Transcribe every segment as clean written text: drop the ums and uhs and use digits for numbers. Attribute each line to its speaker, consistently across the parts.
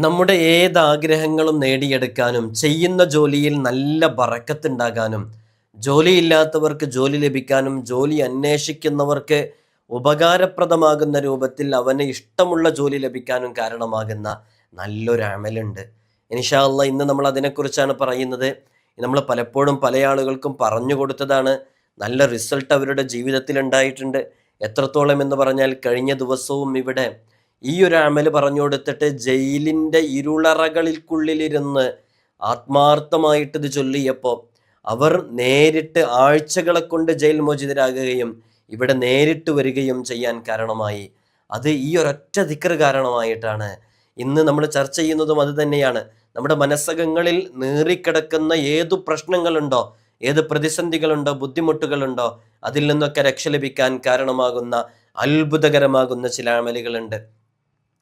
Speaker 1: നമ്മുടെ ഏതാഗ്രഹങ്ങളും നേടിയെടുക്കാനും ചെയ്യുന്ന ജോലിയിൽ നല്ല ബറക്കത്തുണ്ടാകാനും ജോലിയില്ലാത്തവർക്ക് ജോലി ലഭിക്കാനും ജോലി അന്വേഷിക്കുന്നവർക്ക് ഉപകാരപ്രദമാകുന്ന രൂപത്തിൽ അവന് ഇഷ്ടമുള്ള ജോലി ലഭിക്കാനും കാരണമാകുന്ന നല്ലൊരു അമലുണ്ട്. ഇൻഷാ അള്ളാ ഇന്ന് നമ്മൾ അതിനെക്കുറിച്ചാണ് പറയുന്നത്. നമ്മൾ പലപ്പോഴും പല ആളുകൾക്കും പറഞ്ഞു കൊടുത്തതാണ്. നല്ല റിസൾട്ട് അവരുടെ ജീവിതത്തിൽ ഉണ്ടായിട്ടുണ്ട്. എത്രത്തോളം എന്ന് പറഞ്ഞാൽ കഴിഞ്ഞ ദിവസവും ഇവിടെ ഈ ഒരു അമല് പറഞ്ഞു കൊടുത്തിട്ട് ജയിലിൻ്റെ ഇരുളറകൾക്കുള്ളിലിരുന്ന് ആത്മാർത്ഥമായിട്ട് ഇത് ചൊല്ലിയപ്പോൾ അവർ നേരിട്ട് ആഴ്ചകളെ കൊണ്ട് ജയിൽ മോചിതരാകുകയും ഇവിടെ നേരിട്ട് വരികയും ചെയ്യാൻ കാരണമായി. അത് ഈ ഒരൊറ്റ ദിക്ർ കാരണമായിട്ടാണ്. ഇന്ന് നമ്മൾ ചർച്ച ചെയ്യുന്നതും അത് തന്നെയാണ്. നമ്മുടെ മനസ്സകങ്ങളിൽ നീറിക്കിടക്കുന്ന ഏതു പ്രശ്നങ്ങളുണ്ടോ, ഏത് പ്രതിസന്ധികളുണ്ടോ, ബുദ്ധിമുട്ടുകളുണ്ടോ, അതിൽ നിന്നൊക്കെ രക്ഷ ലഭിക്കാൻ കാരണമാകുന്ന അത്ഭുതകരമാകുന്ന ചില അമലുകളുണ്ട്.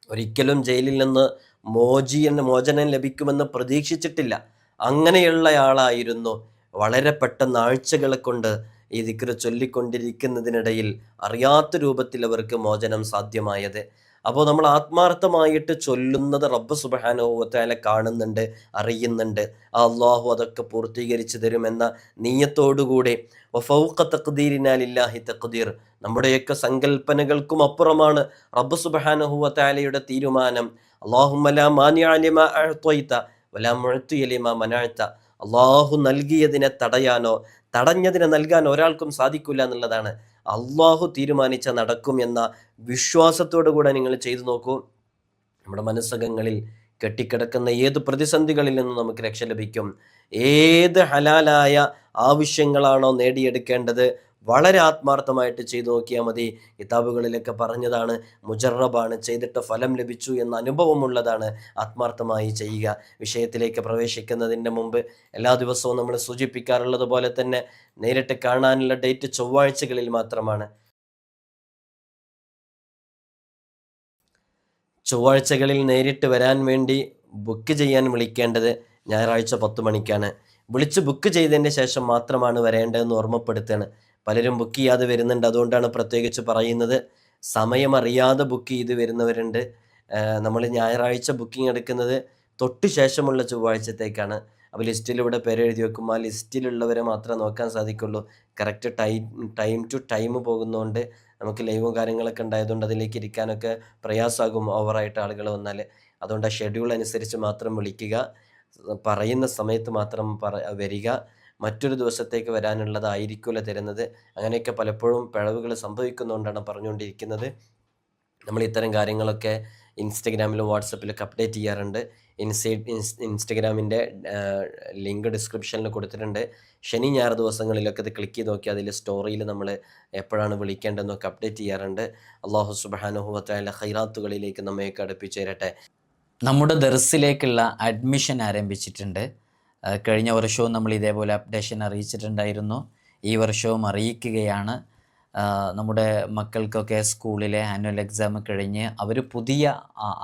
Speaker 1: ഒരിക്കലും ജയിലിൽ നിന്ന് മോചനം ലഭിക്കുമെന്ന് പ്രതീക്ഷിച്ചിട്ടില്ല. അങ്ങനെയുള്ളയാളായിരുന്നു വളരെ പെട്ടെന്ന് ആഴ്ചകളെ കൊണ്ട് ഈ ദിക്ർ ചൊല്ലിക്കൊണ്ടിരിക്കുന്നതിനിടയിൽ അറിയാത്ത രൂപത്തിൽ അവർക്ക് മോചനം സാധ്യമായത്. അപ്പോൾ നമ്മൾ ആത്മാർത്ഥമായിട്ട് ചൊല്ലുന്നത് റബ്ബ് സുബ്ഹാനഹു വ തആല കാണുന്നുണ്ട്, അറിയുന്നുണ്ട്. അള്ളാഹു അതൊക്കെ പൂർത്തീകരിച്ചു തരുമെന്ന നീയത്തോടുകൂടി വഫൗഖ തഖ്ദീരിനാ ലില്ലാഹി തഖ്ദീർ, നമ്മുടെയൊക്കെ സങ്കല്പനകൾക്കും അപ്പുറമാണ് റബ്ബ് സുബ്ഹാനഹു വ തആലയുടെ തീരുമാനം. അല്ലാഹുമ്മ ലാ മാനിഅ ലിമാ അഅ്തൈത വലാ മുഅ്തിയ ലിമാ മനഅത. അള്ളാഹു നൽകിയതിനെ തടയാനോ തടഞ്ഞതിനെ നൽകാൻ ഒരാൾക്കും സാധിക്കില്ല എന്നുള്ളതാണ്. അള്ളാഹു തീരുമാനിച്ച നടക്കും എന്ന വിശ്വാസത്തോടു കൂടെ നിങ്ങൾ ചെയ്തു നോക്കൂ. നമ്മുടെ മനസ്സകങ്ങളിൽ കെട്ടിക്കിടക്കുന്ന ഏത് പ്രതിസന്ധികളിൽ നിന്നും നമുക്ക് രക്ഷ ലഭിക്കും. ഏത് ഹലാലായ ആവശ്യങ്ങളാണോ നേടിയെടുക്കേണ്ടത് വളരെ ആത്മാർത്ഥമായിട്ട് ചെയ്തു നോക്കിയാൽ മതി. കിതാബുകളിലൊക്കെ പറഞ്ഞതാണ്, മുജറബാണ്, ചെയ്തിട്ട് ഫലം ലഭിച്ചു എന്ന അനുഭവമുള്ളതാണ്. ആത്മാർത്ഥമായി ചെയ്യുക. വിഷയത്തിലേക്ക് പ്രവേശിക്കുന്നതിൻ്റെ മുമ്പ് എല്ലാ ദിവസവും നമ്മൾ സൂചിപ്പിക്കാറുള്ളത് പോലെ തന്നെ നേരിട്ട് കാണാനുള്ള ഡേറ്റ് ചൊവ്വാഴ്ചകളിൽ മാത്രമാണ്. ചൊവ്വാഴ്ചകളിൽ നേരിട്ട് വരാൻ വേണ്ടി ബുക്ക് ചെയ്യാൻ വിളിക്കേണ്ടത് ഞായറാഴ്ച 10 മണിക്കാണ്. വിളിച്ച് ബുക്ക് ചെയ്തതിന് ശേഷം മാത്രമാണ് വരേണ്ടതെന്ന് ഓർമ്മപ്പെടുത്തുകയാണ്. പലരും ബുക്ക് ചെയ്യാതെ വരുന്നുണ്ട്. അതുകൊണ്ടാണ് പ്രത്യേകിച്ച് പറയുന്നത്. സമയമറിയാതെ ബുക്ക് ചെയ്ത് വരുന്നവരുണ്ട്. നമ്മൾ ഞായറാഴ്ച ബുക്കിംഗ് എടുക്കുന്നത് തൊട്ട് ശേഷമുള്ള ചൊവ്വാഴ്ചത്തേക്കാണ്. അപ്പോൾ ലിസ്റ്റിലൂടെ പേര് എഴുതി വെക്കും. ആ ലിസ്റ്റിലുള്ളവരെ മാത്രമേ നോക്കാൻ സാധിക്കുള്ളൂ. കറക്റ്റ് ടൈം ടു ടൈം പോകുന്നതുകൊണ്ട് നമുക്ക് ലൈവും കാര്യങ്ങളൊക്കെ ഉണ്ടായതുകൊണ്ട് അതിലേക്ക് ഇരിക്കാനൊക്കെ പ്രയാസമാകും ഓവറായിട്ട് ആളുകൾ വന്നാൽ. അതുകൊണ്ട് ആ ഷെഡ്യൂൾ അനുസരിച്ച് മാത്രം വിളിക്കുക, പറയുന്ന സമയത്ത് മാത്രം വരിക. മറ്റൊരു ദിവസത്തേക്ക് വരാനുള്ളതായിരിക്കില്ല തരുന്നത്. അങ്ങനെയൊക്കെ പലപ്പോഴും പിഴവുകൾ സംഭവിക്കുന്നതുകൊണ്ടാണ് പറഞ്ഞുകൊണ്ടിരിക്കുന്നത്. നമ്മൾ ഇത്തരം കാര്യങ്ങളൊക്കെ ഇൻസ്റ്റഗ്രാമിലും വാട്സപ്പിലൊക്കെ അപ്ഡേറ്റ് ചെയ്യാറുണ്ട്. ഇൻസ്റ്റഗ്രാമിൻ്റെ ലിങ്ക് ഡിസ്ക്രിപ്ഷനിൽ കൊടുത്തിട്ടുണ്ട്. ശനി ഞായർ ദിവസങ്ങളിലൊക്കെ ഇത് ക്ലിക്ക് ചെയ്ത് നോക്കി അതിൽ സ്റ്റോറിയിൽ നമ്മൾ എപ്പോഴാണ് വിളിക്കേണ്ടതെന്നൊക്കെ അപ്ഡേറ്റ് ചെയ്യാറുണ്ട്. അള്ളാഹു സുബ്ഹാനഹു വ തആല ഖൈറാത്തുകളിലേക്ക് നമ്മയൊക്കെ അടുപ്പിച്ചു തരട്ടെ.
Speaker 2: നമ്മുടെ ദർസിലേക്കുള്ള അഡ്മിഷൻ ആരംഭിച്ചിട്ടുണ്ട്. കഴിഞ്ഞ വർഷവും നമ്മൾ ഇതേപോലെ അപ്ഡേഷൻ അറിയിച്ചിട്ടുണ്ടായിരുന്നു. ഈ വർഷവും അറിയിക്കുകയാണ്. നമ്മുടെ മക്കൾക്കൊക്കെ സ്കൂളിലെ ആനുവൽ എക്സാം കഴിഞ്ഞ് അവർ പുതിയ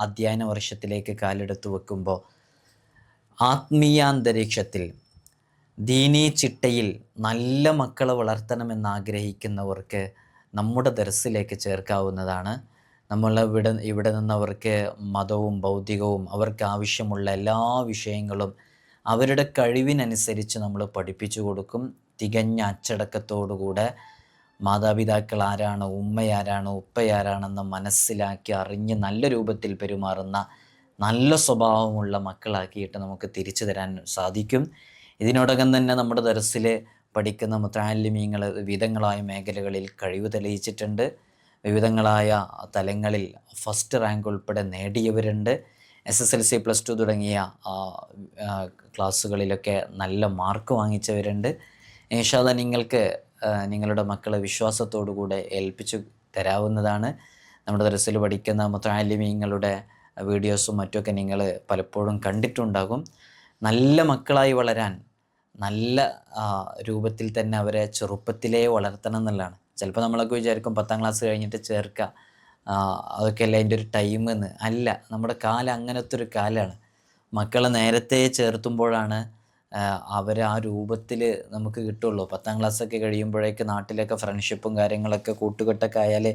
Speaker 2: അധ്യയന വർഷത്തിലേക്ക് കാലെടുത്ത് വെക്കുമ്പോൾ ആത്മീയാന്തരീക്ഷത്തിൽ ദീനീ ചിട്ടയിൽ നല്ല മക്കളെ വളർത്തണമെന്നാഗ്രഹിക്കുന്നവർക്ക് നമ്മുടെ ദർസിലേക്ക് ചേർക്കാവുന്നതാണ്. നമ്മൾ ഇവിടെ നിന്നവർക്ക് മതവും ഭൗതികവും അവർക്ക് ആവശ്യമുള്ള എല്ലാ വിഷയങ്ങളും അവരുടെ കഴിവിനനുസരിച്ച് നമ്മൾ പഠിപ്പിച്ചു കൊടുക്കും. തികഞ്ഞ അച്ചടക്കത്തോടുകൂടെ മാതാപിതാക്കൾ ആരാണ്, ഉമ്മയാരാണ്, ഉപ്പയാരാണെന്ന് മനസ്സിലാക്കി അറിഞ്ഞ് നല്ല രൂപത്തിൽ പെരുമാറുന്ന നല്ല സ്വഭാവമുള്ള മക്കളാക്കിയിട്ട് നമുക്ക് തിരിച്ചു തരാൻ സാധിക്കും. ഇതിനോടകം തന്നെ നമ്മുടെ ദർസിൽ പഠിക്കുന്ന മുതഅല്ലിമീങ്ങൾ വിവിധങ്ങളായ മേഖലകളിൽ കഴിവ് തെളിയിച്ചിട്ടുണ്ട്. വിവിധങ്ങളായ തലങ്ങളിൽ ഫസ്റ്റ് റാങ്ക് ഉൾപ്പെടെ നേടിയവരുണ്ട്. SSLC +2 തുടങ്ങിയ ക്ലാസ്സുകളിലൊക്കെ നല്ല മാർക്ക് വാങ്ങിച്ചവരുണ്ട്. ഇൻഷാ അല്ലാഹ് നിങ്ങൾക്ക് നിങ്ങളുടെ മക്കളെ വിശ്വാസത്തോടുകൂടെ ഏൽപ്പിച്ചു തരാവുന്നതാണ്. നമ്മുടെ ദർസിൽ പഠിക്കുന്ന മുതഅല്ലിമീങ്ങളുടെ വീഡിയോസും മറ്റുമൊക്കെ നിങ്ങൾ പലപ്പോഴും കണ്ടിട്ടുണ്ടാകും. നല്ല മക്കളായി വളരാൻ നല്ല രൂപത്തിൽ തന്നെ അവരെ ചെറുപ്പത്തിലേ വളർത്തണം എന്നുള്ളതാണ്. ചിലപ്പോൾ നമ്മളൊക്കെ വിചാരിക്കും 10ാം ക്ലാസ് കഴിഞ്ഞിട്ട് ചേർക്കുക, അതൊക്കെ അല്ല അതിൻ്റെ ഒരു ടൈം എന്ന്. അല്ല, നമ്മുടെ കാലം അങ്ങനത്തെ ഒരു കാലമാണ്. മക്കളെ നേരത്തെ ചേർത്തുമ്പോഴാണ് അവർ ആ രൂപത്തിൽ നമുക്ക് കിട്ടുള്ളൂ. 10ാം ക്ലാസ്സൊക്കെ കഴിയുമ്പോഴേക്ക് നാട്ടിലൊക്കെ ഫ്രണ്ട്ഷിപ്പും കാര്യങ്ങളൊക്കെ കൂട്ടുകെട്ടൊക്കെ ആയാൽ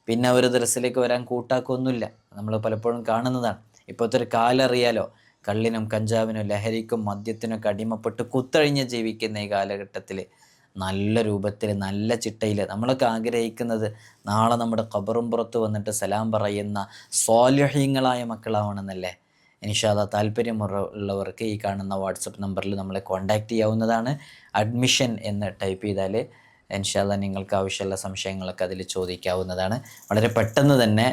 Speaker 2: പിന്നെ അവർ ദർസിലേക്ക് വരാൻ കൂട്ടാക്കൊന്നുമില്ല. നമ്മൾ പലപ്പോഴും കാണുന്നതാണ്. ഇപ്പോഴത്തെ ഒരു കാലറിയാലോ, കള്ളിനും കഞ്ചാവിനും ലഹരിക്കും മദ്യത്തിനൊക്കെ അടിമപ്പെട്ട് കുത്തഴിഞ്ഞ് ജീവിക്കുന്ന ഈ കാലഘട്ടത്തിൽ നല്ല രൂപത്തിൽ നല്ല ചിട്ടയിൽ നമ്മളൊക്കെ ആഗ്രഹിക്കുന്നത് നാളെ നമ്മുടെ ഖബറും പുറത്ത് വന്നിട്ട് സലാം പറയുന്ന സ്വാലിഹീങ്ങളായ മക്കളാവണമെന്നല്ലേ. ഇൻഷാ അല്ലാഹ് താല്പര്യമുള്ളവർക്ക് ഈ കാണുന്ന വാട്സപ്പ് നമ്പറിൽ നമ്മളെ കോൺടാക്റ്റ് ചെയ്യാവുന്നതാണ്. അഡ്മിഷൻ എന്ന് ടൈപ്പ് ചെയ്താൽ ഇൻഷാ അല്ലാഹ് നിങ്ങൾക്ക് ആവശ്യമുള്ള സംശയങ്ങളൊക്കെ അതിൽ ചോദിക്കാവുന്നതാണ്. വളരെ പെട്ടെന്ന് തന്നെ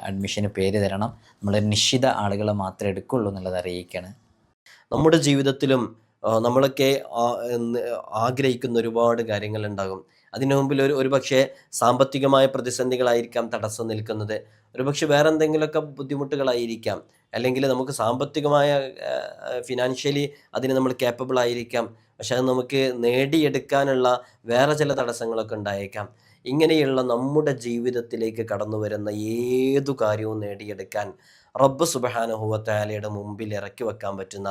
Speaker 2: അഡ്മിഷന് പേര് തരണം. നമ്മൾ നിശ്ചിത ആളുകളെ മാത്രമേ എടുക്കുള്ളൂ എന്നുള്ളത് അറിയിക്കുകയാണ്.
Speaker 1: നമ്മുടെ ജീവിതത്തിലും നമ്മളൊക്കെ ആഗ്രഹിക്കുന്ന ഒരുപാട് കാര്യങ്ങളുണ്ടാകും. അതിനു മുമ്പിൽ ഒരു പക്ഷേ സാമ്പത്തികമായ പ്രതിസന്ധികളായിരിക്കാം തടസ്സം നിൽക്കുന്നത്. ഒരുപക്ഷെ വേറെ എന്തെങ്കിലുമൊക്കെ ബുദ്ധിമുട്ടുകളായിരിക്കാം. അല്ലെങ്കിൽ നമുക്ക് സാമ്പത്തികമായ ഫിനാൻഷ്യലി അതിന് നമ്മൾ കേപ്പബിൾ ആയിരിക്കാം. പക്ഷെ അത് നമുക്ക് നേടിയെടുക്കാനുള്ള വേറെ ചില തടസ്സങ്ങളൊക്കെ ഉണ്ടായേക്കാം. ഇങ്ങനെയുള്ള നമ്മുടെ ജീവിതത്തിലേക്ക് കടന്നു വരുന്ന ഏതു കാര്യവും നേടിയെടുക്കാൻ റബ്ബ് സുബ്ഹാനഹു വ തആലയുടെ മുമ്പിൽ ഇറക്കി വെക്കാൻ പറ്റുന്ന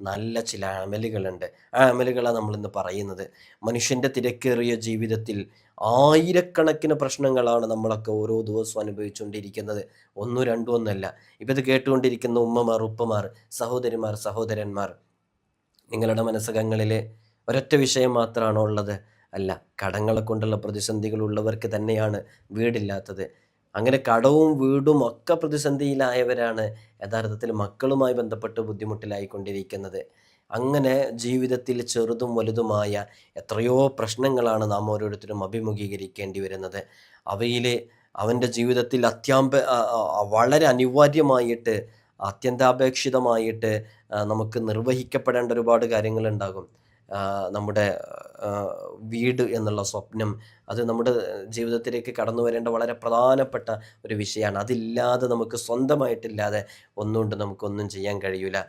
Speaker 1: നല്ല ചില അമലുകളുണ്ട്. ആ അമലുകളാണ് നമ്മളിന്ന് പറയുന്നത്. മനുഷ്യൻ്റെ തിരക്കേറിയ ജീവിതത്തിൽ ആയിരക്കണക്കിന് പ്രശ്നങ്ങളാണ് നമ്മളൊക്കെ ഓരോ ദിവസവും അനുഭവിച്ചുകൊണ്ടിരിക്കുന്നത്. ഒന്നും രണ്ടും ഒന്നല്ല. ഇപ്പം ഇത് കേട്ടുകൊണ്ടിരിക്കുന്ന ഉമ്മമാർ, ഉപ്പമാർ, സഹോദരിമാർ, സഹോദരന്മാർ, നിങ്ങളുടെ മനസ്സകങ്ങളിൽ ഒരൊറ്റ വിഷയം മാത്രമാണോ ഉള്ളത്? അല്ല, കടങ്ങളെ കൊണ്ടുള്ള പ്രതിസന്ധികളുള്ളവർക്ക് തന്നെയാണ് വീടില്ലാത്തത്. അങ്ങനെ കടവും വീടും ഒക്കെ പ്രതിസന്ധിയിലായവരാണ് യഥാർത്ഥത്തിൽ മക്കളുമായി ബന്ധപ്പെട്ട് ബുദ്ധിമുട്ടിലായിക്കൊണ്ടിരിക്കുന്നത്. അങ്ങനെ ജീവിതത്തിൽ ചെറുതും വലുതുമായ എത്രയോ പ്രശ്നങ്ങളാണ് നാം ഓരോരുത്തരും അഭിമുഖീകരിക്കേണ്ടി വരുന്നത്. അവയിൽ അവൻ്റെ ജീവിതത്തിൽ വളരെ അനിവാര്യമായിട്ട് അത്യന്താപേക്ഷിതമായിട്ട് നമുക്ക് നിർവഹിക്കപ്പെടേണ്ട ഒരുപാട് കാര്യങ്ങളുണ്ടാകും. നമ്മുടെ വീട് എന്നുള്ള സ്വപ്നം, അത് നമ്മുടെ ജീവിതത്തിലേക്ക് കടന്നു വരേണ്ട വളരെ പ്രധാനപ്പെട്ട ഒരു വിഷയമാണ്. അതില്ലാതെ നമുക്ക് സ്വന്തമായിട്ടില്ലാതെ ഒന്നുകൊണ്ട് നമുക്കൊന്നും ചെയ്യാൻ കഴിയില്ല.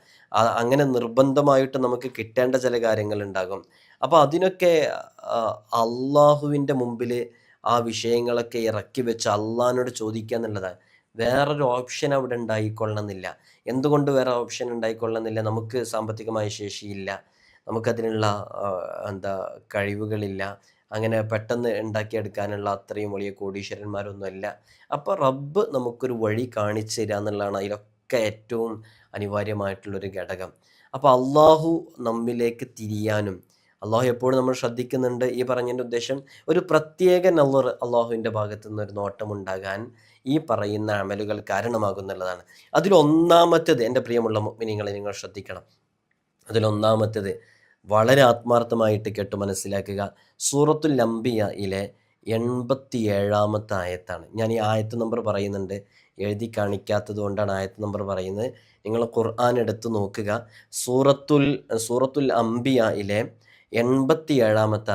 Speaker 1: അങ്ങനെ നിർബന്ധമായിട്ട് നമുക്ക് കിട്ടേണ്ട ചില കാര്യങ്ങളുണ്ടാകും. അപ്പോൾ അതിനൊക്കെ അള്ളാഹുവിൻ്റെ മുമ്പിൽ ആ വിഷയങ്ങളൊക്കെ ഇറക്കി വെച്ച് അള്ളാഹിനോട് ചോദിക്കുക എന്നുള്ളതാണ്. വേറൊരു ഓപ്ഷൻ അവിടെ ഉണ്ടായിക്കൊള്ളണമെന്നില്ല. എന്തുകൊണ്ട് വേറെ ഓപ്ഷൻ ഉണ്ടായിക്കൊള്ളണമെന്നില്ല? നമുക്ക് സാമ്പത്തികമായ ശേഷിയില്ല, നമുക്കതിനുള്ള കഴിവുകളില്ല, അങ്ങനെ പെട്ടെന്ന് ഉണ്ടാക്കിയെടുക്കാനുള്ള അത്രയും വലിയ കോടീശ്വരന്മാരൊന്നുമല്ല. അപ്പോൾ റബ്ബ് നമുക്കൊരു വഴി കാണിച്ചു തരിക എന്നുള്ളതാണ് അതിലൊക്കെ ഏറ്റവും അനിവാര്യമായിട്ടുള്ളൊരു ഘടകം. അപ്പോൾ അള്ളാഹു നമ്മിലേക്ക് തിരിയാനും അള്ളാഹു എപ്പോഴും നമ്മൾ ശ്രദ്ധിക്കുന്നുണ്ട്. ഈ പറഞ്ഞതിൻ്റെ ഉദ്ദേശം ഒരു പ്രത്യേക നളർ അള്ളാഹുവിൻ്റെ ഭാഗത്തു നിന്നൊരു നോട്ടമുണ്ടാകാൻ ഈ പറയുന്ന അമലുകൾ കാരണമാകുന്നുള്ളതാണ്. അതിലൊന്നാമത്തേത്, എൻ്റെ പ്രിയമുള്ള മുഅ്മിനീങ്ങളെ നിങ്ങൾ ശ്രദ്ധിക്കണം, അതിലൊന്നാമത്തേത് വളരെ ആത്മാർത്ഥമായിട്ട് കേട്ട് മനസ്സിലാക്കുക. സൂറത്തുൽ അംബിയയിലെ 87-ാമത്തെ ആയത്താണ്. ഞാൻ ഈ ആയത്ത് നമ്പർ പറയുന്നുണ്ട്, എഴുതി കാണിക്കാത്തത് കൊണ്ടാണ് ആയത്ത് നമ്പർ പറയുന്നത്. നിങ്ങൾ ഖുർആൻ എടുത്ത് നോക്കുക. സൂറത്തുൽ അംബിയയിലെ 87-ാമത്തെ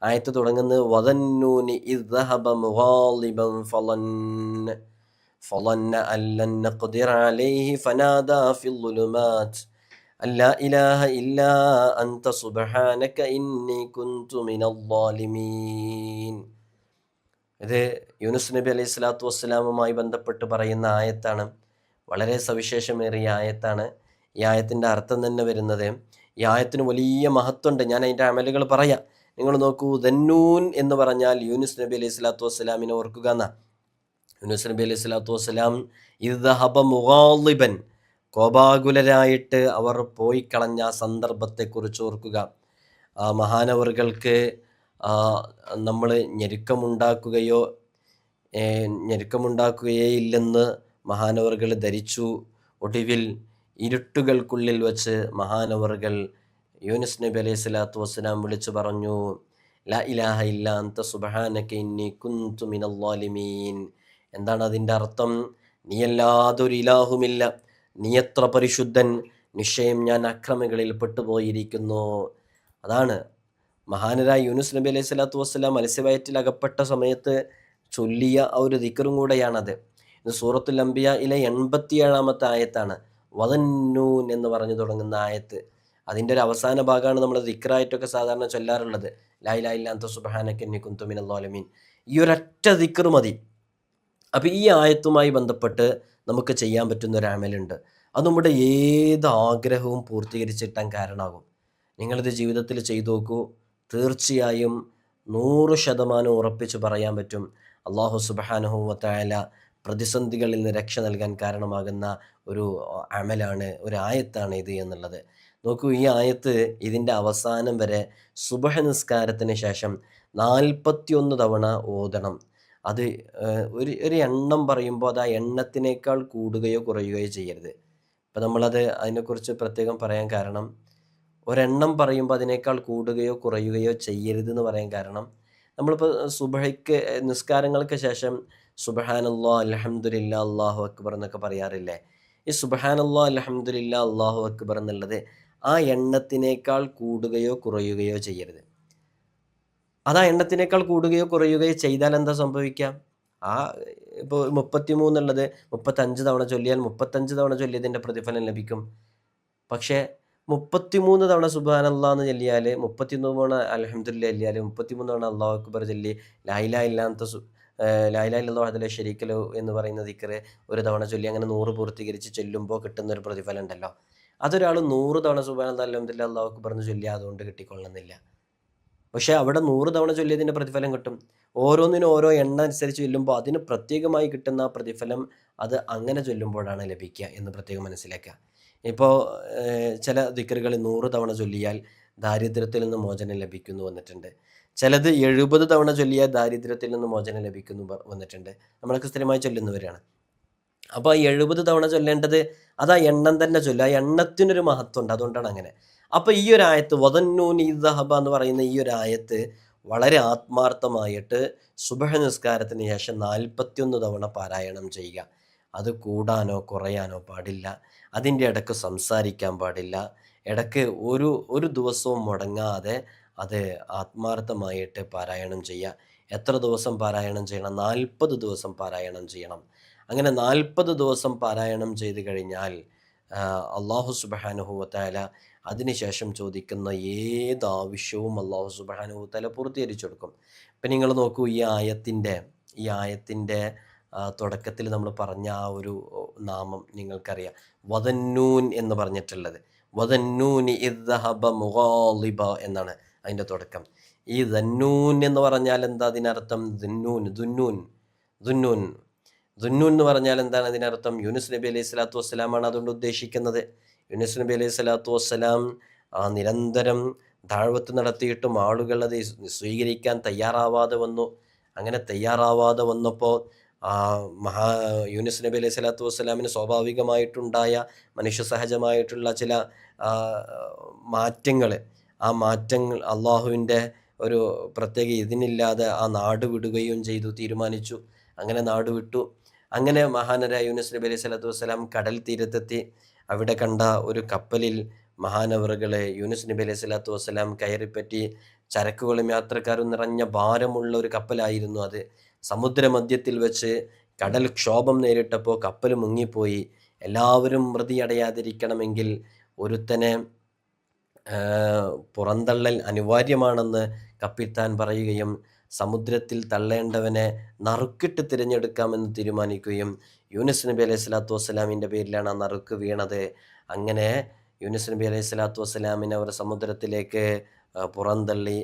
Speaker 1: ആയത്ത് തുടങ്ങുന്നത് വദന്നൂനി ഇദ് ദഹബ മുഗാളിബൻ ഫളന്ന അല്ലൻ നഖ്ദിറ അലൈഹി ഫനാദാ ഫിൽ ളുലുമാത് അല്ലാ ഇലാഹ ഇല്ലാ അൻത സുബ്ഹാനക ഇന്നി കുൻതു മിനൽ ളാലിമീൻ. ഇത് യൂനുസ് നബി അലൈഹി സ്വലാത്തു വസ്സലാമുമായി ബന്ധപ്പെട്ട് പറയുന്ന ആയത്താണ്. വളരെ സവിശേഷമേറിയ ആയത്താണ്. ഈ ആയത്തിൻ്റെ അർത്ഥം തന്നെ വരുന്നത്, ഈ ആയത്തിന് വലിയ മഹത്വമുണ്ട്. ഞാൻ അതിൻ്റെ അമലുകൾ പറയാം. നിങ്ങൾ നോക്കൂ, ദന്നൂൻ എന്ന് പറഞ്ഞാൽ യൂനുസ് നബി അലൈഹി സ്വലാത്തു വസ്സലാമിനെ ഓർക്കുക എന്നാ. യൂനുസ് നബി അലൈഹി സ്വലാത്തു വസ്സലാം ഇദ് ദഹബ മുഗാളിബൻ, കോപാകുലരായിട്ട് അവർ പോയി കളഞ്ഞ സന്ദർഭത്തെക്കുറിച്ച് ഓർക്കുക. മഹാനവറുകൾക്ക് നമ്മൾ ഞെരുക്കമുണ്ടാക്കുകയേ ഇല്ലെന്ന് മഹാനവറുകൾ ധരിച്ചു. ഒടുവിൽ ഇരുട്ടുകൾക്കുള്ളിൽ വച്ച് മഹാനവറുകൾ യൂനുസ് നബി അലൈഹി സ്വലാത്തു വസ്സലാം വിളിച്ചു പറഞ്ഞു, ലാ ഇലാഹ ഇല്ലാ അൻത സുബ്ഹാനക ഇന്നി കുൻതു മിനൽ ളാലിമീൻ. എന്താണ് അതിൻ്റെ അർത്ഥം? നീയല്ലാതൊരു ഇലാഹുമില്ല, നീ എത്ര പരിശുദ്ധൻ, നിശ്ചയം ഞാൻ അക്രമികളിൽ പെട്ടുപോയിരിക്കുന്നു. അതാണ് മഹാനരായ യൂനുസ് നബി അലൈഹി സ്വലാത്തു വസ്സലാം മത്സ്യവയറ്റിൽ അകപ്പെട്ട സമയത്ത് ചൊല്ലിയ ആ ഒരു ദിക്റും കൂടെയാണത്. ഇത് സൂറത്തുൽ അംബിയയിലെ 87-ാമത്തെ ആയത്താണ്. വദന്നൂൻ എന്ന് പറഞ്ഞു തുടങ്ങുന്ന ആയത്ത്. അതിൻ്റെ ഒരു അവസാന ഭാഗമാണ് നമ്മൾ ദിക്റായിട്ടൊക്കെ സാധാരണ ചൊല്ലാറുള്ളത്, ലാ ഇലാഹ ഇല്ലാ അൻത സുബ്ഹാനക ഇന്നി കുൻതു മിനൽ ളാലിമീൻ. ഈ ഒരൊറ്റ ദിക്ർ മതി. അപ്പോൾ ഈ ആയത്തുമായി ബന്ധപ്പെട്ട് നമുക്ക് ചെയ്യാൻ പറ്റുന്ന ഒരു അമലുണ്ട്. അത് നമ്മുടെ ഏത് ആഗ്രഹവും പൂർത്തീകരിച്ചിട്ടാൻ കാരണമാകും. നിങ്ങളിത് ജീവിതത്തിൽ ചെയ്തു നോക്കൂ, തീർച്ചയായും 100% ഉറപ്പിച്ച് പറയാൻ പറ്റും, അള്ളാഹു സുബ്ഹാനഹു വ തആല പ്രതിസന്ധികളിൽ നിന്ന് രക്ഷ നൽകാൻ കാരണമാകുന്ന ഒരു അമലാണ്, ഒരു ആയത്താണ് ഇത് എന്നുള്ളത്. നോക്കൂ, ഈ ആയത്ത് ഇതിൻ്റെ അവസാനം വരെ സുബഹ നിസ്കാരത്തിന് ശേഷം 41 തവണ ഓതണം. അത് ഒരു എണ്ണം പറയുമ്പോൾ അത് ആ എണ്ണത്തിനേക്കാൾ കൂടുകയോ കുറയുകയോ ചെയ്യരുത്. ഇപ്പം നമ്മളത് അതിനെക്കുറിച്ച് പ്രത്യേകം പറയാൻ കാരണം, ഒരെണ്ണം പറയുമ്പോൾ അതിനേക്കാൾ കൂടുകയോ കുറയുകയോ ചെയ്യരുത് എന്ന് പറയാൻ കാരണം, നമ്മളിപ്പോൾ സുബഹയ്ക്ക് നിസ്കാരങ്ങൾക്ക് ശേഷം സുബ്ഹാനല്ലാഹ്, അൽഹംദുലില്ലാഹ്, അല്ലാഹു അക്ബർ എന്നൊക്കെ പറയാറില്ലേ? ഈ സുബ്ഹാനല്ലാഹ്, അൽഹംദുലില്ലാഹ്, അല്ലാഹു അക്ബർ എന്നുള്ളത് ആ എണ്ണത്തിനേക്കാൾ കൂടുകയോ കുറയുകയോ ചെയ്യരുത്. അത് ആ എണ്ണത്തിനേക്കാൾ കൂടുകയോ കുറയുകയോ ചെയ്താൽ എന്താ സംഭവിക്കുക? ആ ഇപ്പോൾ 33 ഉള്ളത് 35 തവണ ചൊല്ലിയാൽ 35 തവണ ചൊല്ലിയതിൻ്റെ പ്രതിഫലം ലഭിക്കും. പക്ഷേ 33 തവണ സുബ്ഹാനല്ലാഹ് എന്ന് ചൊല്ലിയാൽ, 33 തവണ അൽഹംദുലില്ലാഹ് ചൊല്ലിയാൽ, 33 തവണ അല്ലാഹു അക്ബർ ചൊല്ലി, ലാ ഇലാഹ ഇല്ലല്ലാഹു വഹ്ദഹു ലാ ശരീക ലഹു എന്ന് പറയുന്ന ദിക്റ് ഒരു തവണ ചൊല്ലി അങ്ങനെ 100 പൂർത്തീകരിച്ച് ചെല്ലുമ്പോൾ കിട്ടുന്ന ഒരു പ്രതിഫലം ഉണ്ടല്ലോ, അതൊരാൾ 100 തവണ സുബ്ഹാനല്ലാഹ്, അൽഹംദുലില്ലാഹ്, അല്ലാഹു അക്ബർ എന്ന് ചൊല്ലിയാൽ അതുകൊണ്ട് കിട്ടിക്കൊള്ളുന്നില്ല. പക്ഷേ അവിടെ 100 തവണ ചൊല്ലിയതിൻ്റെ പ്രതിഫലം കിട്ടും. ഓരോന്നിനും ഓരോ എണ്ണം അനുസരിച്ച് ചൊല്ലുമ്പോൾ അതിന് പ്രത്യേകമായി കിട്ടുന്ന ആ പ്രതിഫലം അത് അങ്ങനെ ചൊല്ലുമ്പോഴാണ് ലഭിക്കുക എന്ന് പ്രത്യേകം മനസ്സിലാക്കുക. ഇപ്പോൾ ചില ദിക്റുകൾ 100 തവണ ചൊല്ലിയാൽ ദാരിദ്ര്യത്തിൽ നിന്ന് മോചനം ലഭിക്കുന്നു വന്നിട്ടുണ്ട്. ചിലത് 70 തവണ ചൊല്ലിയാൽ ദാരിദ്ര്യത്തിൽ നിന്ന് മോചനം ലഭിക്കുന്നു വന്നിട്ടുണ്ട്. നമ്മളൊക്കെ സ്ഥിരമായി ചൊല്ലുന്നവരാണ്. അപ്പോൾ ആ 70 തവണ ചൊല്ലേണ്ടത് അത് ആ എണ്ണം തന്നെ ചൊല്ലുക. ആ എണ്ണത്തിനൊരു മഹത്വമുണ്ട്, അതുകൊണ്ടാണ് അങ്ങനെ. അപ്പോൾ ഈ ഒരു ആയത്ത് വദന്നൂനി ഇദ് ദഹബ എന്ന് പറയുന്ന ഈ ഒരു ആയത്ത് വളരെ ആത്മാർത്ഥമായിട്ട് സുബ്ഹ് നിസ്കാരത്തിന് ശേഷം 41 തവണ പാരായണം ചെയ്യുക. അത് കൂടാനോ കുറയാനോ പാടില്ല. അതിൻ്റെ ഇടയ്ക്ക് സംസാരിക്കാൻ പാടില്ല. ഇടയ്ക്ക് ഒരു ദിവസവും മുടങ്ങാതെ അത് ആത്മാർത്ഥമായിട്ട് പാരായണം ചെയ്യുക. എത്ര ദിവസം പാരായണം ചെയ്യണം? 40 ദിവസം പാരായണം ചെയ്യണം. അങ്ങനെ 40 ദിവസം പാരായണം ചെയ്ത് കഴിഞ്ഞാൽ അള്ളാഹു സുബ്ഹാനഹു വ തആല അതിനുശേഷം ചോദിക്കുന്ന ഏത് ആവശ്യവും അള്ളാഹു സുബ്ഹാനഹു വ തആല പൂർത്തീകരിച്ചു കൊടുക്കും. ഇപ്പം നിങ്ങൾ നോക്കൂ, ഈ ആയത്തിൻ്റെ തുടക്കത്തിൽ നമ്മൾ പറഞ്ഞ ആ ഒരു നാമം നിങ്ങൾക്കറിയാം, വദന്നൂൻ എന്ന് പറഞ്ഞിട്ടുള്ളത്. വദന്നൂനി ഇദ് ദഹബ മുഗാളിബ എന്നാണ് അതിൻ്റെ തുടക്കം. ഈ ദന്നൂൻ എന്ന് പറഞ്ഞാൽ എന്താ അതിനർത്ഥം? ദുന്നൂൻ എന്ന് പറഞ്ഞാൽ എന്താണ് അതിനർത്ഥം? യൂനുസ് നബി അലൈഹി സ്വലാത്തു വസ്സലാമാണ് അതുകൊണ്ട് ഉദ്ദേശിക്കുന്നത്. യൂനുസ് നബി അലൈഹി സ്വലാത്തു വസ്സലാം നിരന്തരം ദഅവത്ത് നടത്തിയിട്ടും ആളുകൾ അത് സ്വീകരിക്കാൻ തയ്യാറാവാതെ വന്നു. അങ്ങനെ തയ്യാറാവാതെ വന്നപ്പോൾ യൂനുസ് നബി അലൈഹി സ്വലാത്തു വസ്സലാമിന് സ്വാഭാവികമായിട്ടുണ്ടായ മനുഷ്യ സഹജമായിട്ടുള്ള ചില മാറ്റങ്ങൾ, ആ മാറ്റങ്ങൾ അള്ളാഹുവിൻ്റെ ഒരു പ്രത്യേക ഇതിനില്ലാതെ ആ നാട് വിടുകയും ചെയ്തു, തീരുമാനിച്ചു. അങ്ങനെ നാട് വിട്ടു. അങ്ങനെ മഹാനരായ യൂനുസ് നബി അലൈഹി സ്വലാത്തു വസ്സലാം കടൽ തീരത്തെത്തി. അവിടെ കണ്ട ഒരു കപ്പലിൽ മഹാനവറുകളെ യൂനുസ് നബി അലൈഹി സ്വലാത്തു വസ്സലാം കയറിപ്പറ്റി. ചരക്കുകളും യാത്രക്കാരും നിറഞ്ഞ ഭാരമുള്ള ഒരു കപ്പലായിരുന്നു അത്. സമുദ്രമധ്യത്തിൽ വെച്ച് കടൽ ക്ഷോഭം നേരിട്ടപ്പോൾ കപ്പൽ മുങ്ങിപ്പോയി. എല്ലാവരും മൃതിയടയാതിരിക്കണമെങ്കിൽ ഒരുത്തനെ പുറന്തള്ളൽ അനിവാര്യമാണെന്ന് കപ്പിത്താൻ പറയുകയും സമുദ്രത്തിൽ തള്ളേണ്ടവനെ നറുക്കിട്ട് തിരഞ്ഞെടുക്കാമെന്ന് തീരുമാനിക്കുകയും യൂനുസ് നബി അലൈഹി സ്വലാത്തു വസ്സലാമിൻ്റെ പേരിലാണ് ആ നറുക്ക് വീണത്. അങ്ങനെ യൂനുസ് നബി അലൈഹി സ്വലാത്തു വസ്സലാമിനെ അവർ സമുദ്രത്തിലേക്ക് പുറന്തള്ളി.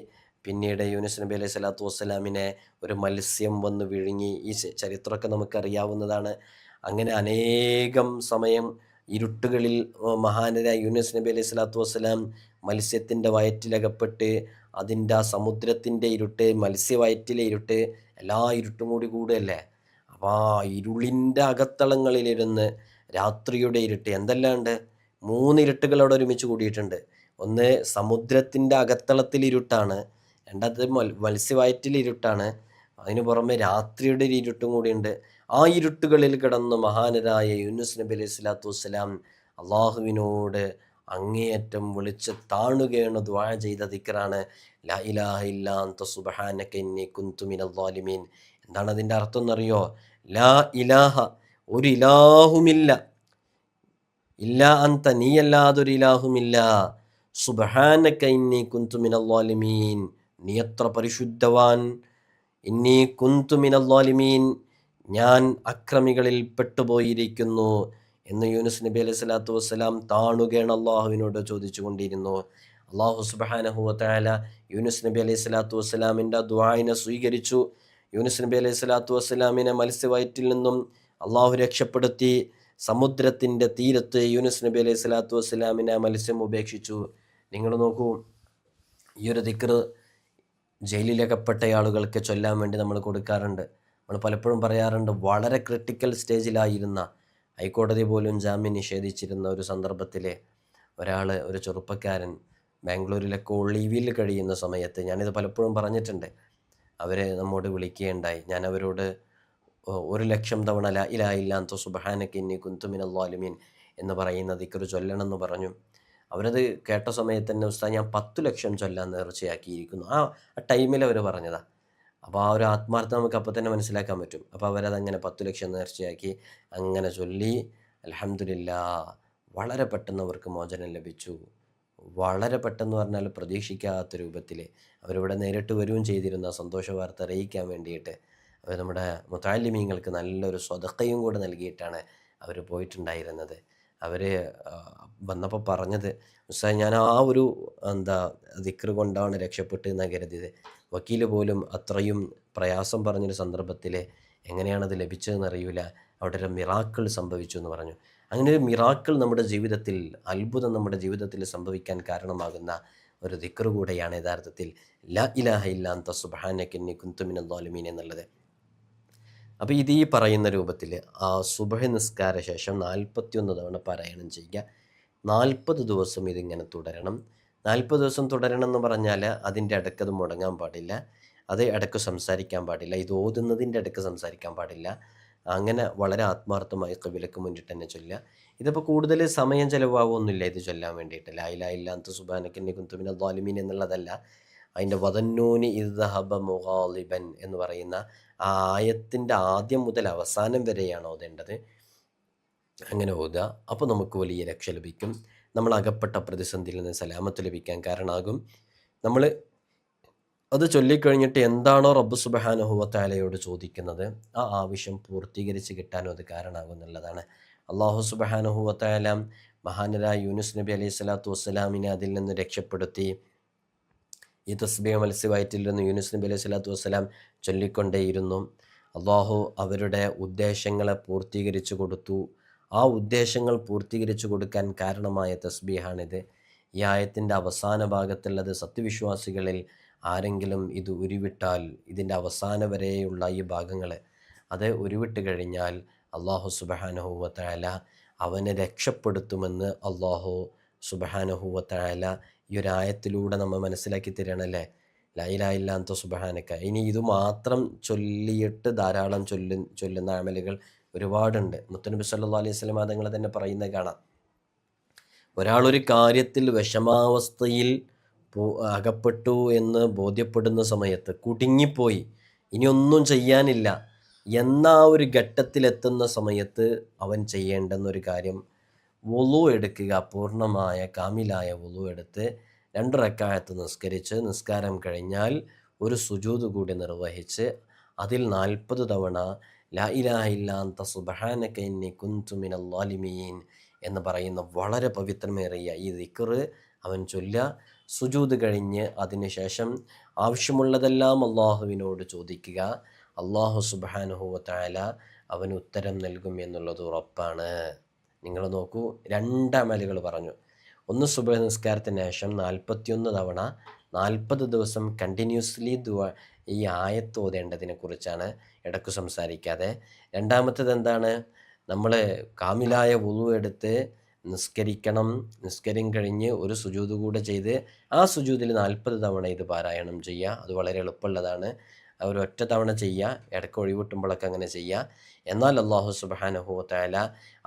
Speaker 1: പിന്നീട് യൂനുസ് നബി അലൈഹി സ്വലാത്തു വസ്സലാമിനെ ഒരു മത്സ്യം വന്ന് വിഴുങ്ങി. ഈ ചരിത്രമൊക്കെ നമുക്കറിയാവുന്നതാണ്. അങ്ങനെ അനേകം സമയം ഇരുട്ടുകളിൽ മഹാനരായ യൂനുസ് നബി അലൈഹി സ്വലാത്തു വസ്സലാം മത്സ്യത്തിൻ്റെ വയറ്റിലകപ്പെട്ട്, അതിൻ്റെ ആ സമുദ്രത്തിൻ്റെ ഇരുട്ട്, മത്സ്യവയറ്റിലെ ഇരുട്ട്, എല്ലാ ഇരുട്ടും കൂടി കൂടുകയല്ലേ. അപ്പോൾ ആ ഇരുളിൻ്റെ അകത്തളങ്ങളിലിരുന്ന് രാത്രിയുടെ ഇരുട്ട്, എന്തെല്ലാമുണ്ട്, 3 ഇരുട്ടുകൾ അവിടെ ഒരുമിച്ച് കൂടിയിട്ടുണ്ട്. ഒന്ന് സമുദ്രത്തിൻ്റെ അകത്തളത്തിൽ ഇരുട്ടാണ്, രണ്ടാമത് മത്സ്യവയറ്റിൽ ഇരുട്ടാണ്, അതിന് പുറമെ രാത്രിയുടെ ഒരു ഇരുട്ടും കൂടിയുണ്ട്. ആ ഇരുട്ടുകളിൽ കിടന്ന് മഹാനരായ യൂനുസ് നബി അലൈഹി സ്വലാത്തു വസ്സലാം അള്ളാഹുവിനോട് അങ്ങേയറ്റം വിളിച്ച് താണുകയാണ് ദുആ ചെയ്ത ദിക്റാണ് ലാ ഇലാഹ ഇല്ലാ അൻത സുബ്ഹാനക ഇന്നി കുൻതു മിനൽ ളാലിമീൻ. എന്താണ് അതിൻ്റെ അർത്ഥം എന്നറിയോ? ലാ ഇലാഹ, ഒരു ഇലാഹുമില്ല, ഇല്ല അന്ത, നീയല്ലാതൊരു ഇലാഹുമില്ല, സുബ്ഹാനക ഇന്നി കുൻതു മിനൽ ളാലിമീൻ, നീ എത്ര പരിശുദ്ധവാൻ, ഇന്നി കുൻതു മിനൽ ളാലിമീൻ, ഞാൻ അക്രമികളിൽ പെട്ടുപോയിരിക്കുന്നു എന്ന് യൂനുസ് നബി അലൈഹി സ്വലാത്തു വസ്സലാം താണുകയാണ് അള്ളാഹുവിനോട് ചോദിച്ചു കൊണ്ടിരുന്നു. അള്ളാഹു സുബ്ഹാനഹു വ തആല യൂനുസ് നബി അലൈഹി സ്വലാത്തു വസ്സലാമിൻ്റെ ദുആഇനെ സ്വീകരിച്ചു. യൂനുസ് നബി അലൈഹി സ്വലാത്തു വസ്സലാമിനെ മത്സ്യവയറ്റിൽ നിന്നും അള്ളാഹു രക്ഷപ്പെടുത്തി. സമുദ്രത്തിൻ്റെ തീരത്ത് യൂനുസ് നബി അലൈഹി സ്വലാത്തു വസ്സലാമിനെ മത്സ്യം ഉപേക്ഷിച്ചു. നിങ്ങൾ നോക്കൂ, ഈ ഒരു ദിക്ർ ജയിലിലകപ്പെട്ട ആളുകൾക്ക് ചൊല്ലാൻ വേണ്ടി നമ്മൾ കൊടുക്കാറുണ്ട്. നമ്മൾ പലപ്പോഴും പറയാറുണ്ട്, വളരെ ക്രിട്ടിക്കൽ സ്റ്റേജിലായിരുന്ന, ഹൈക്കോടതി പോലും ജാമ്യം നിഷേധിച്ചിരുന്ന ഒരു സന്ദർഭത്തിൽ ഒരു ചെറുപ്പക്കാരൻ ബാംഗ്ലൂരിലൊക്കെ ഒളിവിൽ കഴിയുന്ന സമയത്ത്, ഞാനിത് പലപ്പോഴും പറഞ്ഞിട്ടുണ്ട്, അവർ നമ്മോട് വിളിക്കുകയുണ്ടായി. ഞാൻ അവരോട് 1,00,000 തവണ ലാ ഇലാഹ ഇല്ലാ അൻത സുബ്ഹാനക ഇന്നി കുന്തു മിനൽ ളാലിമീൻ എന്ന് പറയുന്ന ദിക്ർ ചൊല്ലണമെന്ന് പറഞ്ഞു. അവരത് കേട്ട സമയത്ത് തന്നെ, ഉസ്താദ് ഞാൻ 10 ലക്ഷം ചൊല്ലാൻ നേർച്ചയാക്കിയിരിക്കുന്നു. ആ ടൈമിൽ അവർ പറഞ്ഞതാ. അപ്പോൾ ആ ഒരു ആത്മാർത്ഥം നമുക്ക് അപ്പോൾ തന്നെ മനസ്സിലാക്കാൻ പറ്റും. അപ്പോൾ അവരതങ്ങനെ 10 ലക്ഷം നേർച്ചയാക്കി അങ്ങനെ ചൊല്ലി. അൽഹംദുലില്ലാഹ്, വളരെ പെട്ടെന്ന് അവർക്ക് മോചനം ലഭിച്ചു. വളരെ പെട്ടെന്ന് പറഞ്ഞാൽ പ്രതീക്ഷിക്കാത്ത രൂപത്തിൽ അവരിവിടെ നേരിട്ട് വരികയും ചെയ്തിരുന്ന സന്തോഷ വാർത്ത അറിയിക്കാൻ വേണ്ടിയിട്ട്. അവർ നമ്മുടെ മുതഅല്ലിമീങ്ങൾക്ക് നല്ലൊരു സ്വതക്കയും കൂടെ നൽകിയിട്ടാണ് അവർ പോയിട്ടുണ്ടായിരുന്നത്. അവർ വന്നപ്പോൾ പറഞ്ഞത്, ഉസ്താദ് ഞാൻ ആ ഒരു ദിക്ർ കൊണ്ടാണ് രക്ഷപ്പെട്ട് എന്നാണ് കരുതിയത്. വക്കീൽ പോലും അത്രയും പ്രയാസം പറഞ്ഞൊരു സന്ദർഭത്തിൽ എങ്ങനെയാണത് ലഭിച്ചതെന്ന് അറിയില്ല, അവിടെ ഒരു മിറാക്കിൾ സംഭവിച്ചു എന്ന് പറഞ്ഞു. അങ്ങനെ ഒരു മിറാക്കിൾ നമ്മുടെ ജീവിതത്തിൽ, അത്ഭുതം നമ്മുടെ ജീവിതത്തിൽ സംഭവിക്കാൻ കാരണമാകുന്ന ഒരു ദിക്ർ കൂടെയാണ് യഥാർത്ഥത്തിൽ ലാ ഇലാഹ ഇല്ലാ അൻത സുബ്ഹാനക ഇന്നി കുന്തു മിനൽ ളാലിമീൻ എന്നുള്ളത്. അപ്പോൾ ഇത് ഈ പറയുന്ന രൂപത്തിൽ ആ സുബഹി നിസ്കാര ശേഷം 41 തവണ പാരായണം ചെയ്യുക. 40 ദിവസം ഇതിങ്ങനെ തുടരണം. 40 ദിവസം തുടരണം എന്ന് പറഞ്ഞാൽ അതിൻ്റെ ഇടയ്ക്കത് മുടങ്ങാൻ പാടില്ല, അത് ഇടയ്ക്ക് സംസാരിക്കാൻ പാടില്ല, ഇത് ഓതുന്നതിൻ്റെ ഇടയ്ക്ക് സംസാരിക്കാൻ പാടില്ല. അങ്ങനെ വളരെ ആത്മാർത്ഥമായി ഖിബലക്ക് മുന്നിട്ട് തന്നെ ചൊല്ലുക. ഇതിപ്പോൾ കൂടുതൽ സമയം ചിലവാകുമൊന്നുമില്ല ഇത് ചൊല്ലാൻ വേണ്ടിയിട്ട്. ലാ ഇലാഹ ഇല്ലാ അൻത സുബ്ഹാനക ഇന്നി കുന്തു മിനൽ ളാലിമീൻ എന്നുള്ളതല്ല, അതിൻ്റെ വദന്നൂനി ഇദ് ദഹബ മുഗാളിബൻ എന്ന് പറയുന്ന ആ ആയത്തിൻ്റെ ആദ്യം മുതൽ അവസാനം വരെയാണ് ഓതേണ്ടത്. അങ്ങനെ ഓതുക. അപ്പോൾ നമുക്ക് വലിയ രക്ഷ ലഭിക്കും. നമ്മൾ അകപ്പെട്ട പ്രതിസന്ധിയിൽ നിന്ന് സലാമത്ത് ലഭിക്കാൻ കാരണമാകും. നമ്മൾ അത് ചൊല്ലിക്കഴിഞ്ഞിട്ട് എന്താണോ റബ്ബ് സുബ്ഹാനഹു വ തആലയോട് ചോദിക്കുന്നത് ആ ആവശ്യം പൂർത്തീകരിച്ച് കിട്ടാനും അത് കാരണമാകും എന്നുള്ളതാണ്. അല്ലാഹു സുബ്ഹാനഹു വ തആല മഹാനരായ യൂനുസ് നബി അലൈഹി സ്വലാത്തു വസ്സലാമിനെ അതിൽ നിന്ന് രക്ഷപ്പെടുത്തി. ഈ തസ്ബീഹ് മത്സ്യവയറ്റിൽ നിന്ന് യൂനുസ് നബി അലൈഹി സ്വലാത്തു വസ്സലാം ചൊല്ലിക്കൊണ്ടേയിരുന്നു. അള്ളാഹു അവരുടെ ഉദ്ദേശങ്ങളെ പൂർത്തീകരിച്ചു കൊടുത്തു. ആ ഉദ്ദേശങ്ങൾ പൂർത്തീകരിച്ചു കൊടുക്കാൻ കാരണമായ തസ്ബീഹാണിത്. ഈ ആയത്തിൻ്റെ അവസാന ഭാഗത്തുള്ളത് സത്യവിശ്വാസികളിൽ ആരെങ്കിലും ഇത് ഉരുവിട്ടാൽ, ഇതിൻ്റെ അവസാന വരെയുള്ള ഈ ഭാഗങ്ങൾ അത് ഉരുവിട്ട് കഴിഞ്ഞാൽ അള്ളാഹു സുബ്ഹാനഹു വ തആല അവനെ രക്ഷപ്പെടുത്തുമെന്ന് അള്ളാഹു സുബ്ഹാനഹു വ തആല ഈ ഒരു ആയത്തിലൂടെ നമ്മൾ മനസ്സിലാക്കി തരികയാണല്ലേ. ലാ ഇലാഹ ഇല്ലാ അൻത സുബ്ഹാനക. ഇനി ഇത് മാത്രം ചൊല്ലിയിട്ട് ധാരാളം ചൊല്ലുന്ന അമലുകൾ ഒരുപാടുണ്ട്. മുത്തുനബി സല്ലല്ലാഹു അലൈഹി വസല്ലം തങ്ങൾ തന്നെ പറയുന്നത് കാണാം. ഒരാളൊരു കാര്യത്തിൽ വിഷമാവസ്ഥയിൽ അകപ്പെട്ടു എന്ന് ബോധ്യപ്പെടുന്ന സമയത്ത്, കുടുങ്ങിപ്പോയി, ഇനിയൊന്നും ചെയ്യാനില്ല എന്ന ഒരു ഘട്ടത്തിലെത്തുന്ന സമയത്ത് അവൻ ചെയ്യേണ്ടെന്നൊരു കാര്യം, വുളു എടുക്കുക. പൂർണ്ണമായ കാമിലായ വുളു എടുത്ത് 2 റക്അത്ത് നിസ്കരിച്ച്, നിസ്കാരം കഴിഞ്ഞാൽ ഒരു സുജൂദ് കൂടി നിർവഹിച്ച് അതിൽ 40 തവണ ലാ ഇലാഹ ഇല്ലാ അൻത സുബ്ഹാനക ഇന്നി കുന്തു മിനൽ ളാലിമീൻ എന്ന് പറയുന്ന വളരെ പവിത്രമേറിയ ഈ ദിക്ർ അവൻ ചൊല്ലുക. സുജൂദ് കഴിഞ്ഞ് അതിനുശേഷം ആവശ്യമുള്ളതെല്ലാം അള്ളാഹുവിനോട് ചോദിക്കുക. അള്ളാഹു സുബ്ഹാനഹു വ തആല അവന് ഉത്തരം നൽകും എന്നുള്ളത് ഉറപ്പാണ്. നിങ്ങൾ നോക്കൂ, 2 അമലുകൾ പറഞ്ഞു. ഒന്ന് സുബഹ് നിസ്കാരത്തിന് ശേഷം 41 തവണ 40 ദിവസം കണ്ടിന്യൂസ്ലി ഈ ആയത്ത് ഓതേണ്ടതിനെ കുറിച്ചാണ്, ഇടയ്ക്ക് സംസാരിക്കാതെ. രണ്ടാമത്തേത് എന്താണ്? നമ്മൾ കാമിലായ വുളു എടുത്ത് നിസ്കരിക്കണം. നിസ്കാരം കഴിഞ്ഞ് ഒരു സുജൂദ് കൂടെ ചെയ്ത് ആ സുജൂദിൽ 40 തവണ ഇത് പാരായണം ചെയ്യുക. അത് വളരെ എളുപ്പമുള്ളതാണ്. ഒരൊറ്റ തവണ ചെയ്യുക, ഇടയ്ക്ക് ഒഴിവിട്ടുമ്പോഴൊക്കെ അങ്ങനെ ചെയ്യുക. എന്നാൽ അള്ളാഹു സുബ്ഹാനഹു വ തആല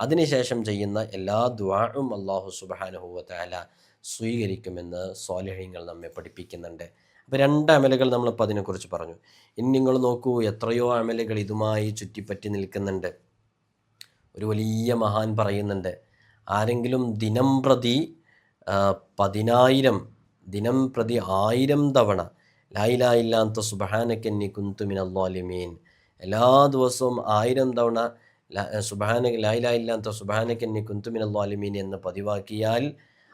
Speaker 1: അതിനുശേഷം ചെയ്യുന്ന എല്ലാ ദുആഉം അള്ളാഹു സുബ്ഹാനഹു വ തആല സ്വീകരിക്കുമെന്ന് സ്വാലിഹീങ്ങൾ നമ്മെ പഠിപ്പിക്കുന്നുണ്ട്. അപ്പോൾ 2 അമലുകൾ നമ്മളിപ്പോൾ അതിനെക്കുറിച്ച് പറഞ്ഞു. ഇനി നിങ്ങൾ നോക്കൂ, എത്രയോ അമലുകൾ ഇതുമായി ചുറ്റിപ്പറ്റി നിൽക്കുന്നുണ്ട്. ഒരു വലിയ മഹാൻ പറയുന്നുണ്ട്, ആരെങ്കിലും ദിനം പ്രതി 1000 തവണ ലാ ഇലാഹ ഇല്ലാ അൻത സുബ്ഹാനക ഇന്നി കുന്തു മിനൽ ളാലിമീൻ, എല്ലാ ദിവസവും 1000 തവണ ലാ ഇലാഹ ഇല്ലാ അൻത സുബ്ഹാനക ഇന്നി കുന്തു മിനൽ ളാലിമീൻ എന്ന് പതിവാക്കിയാൽ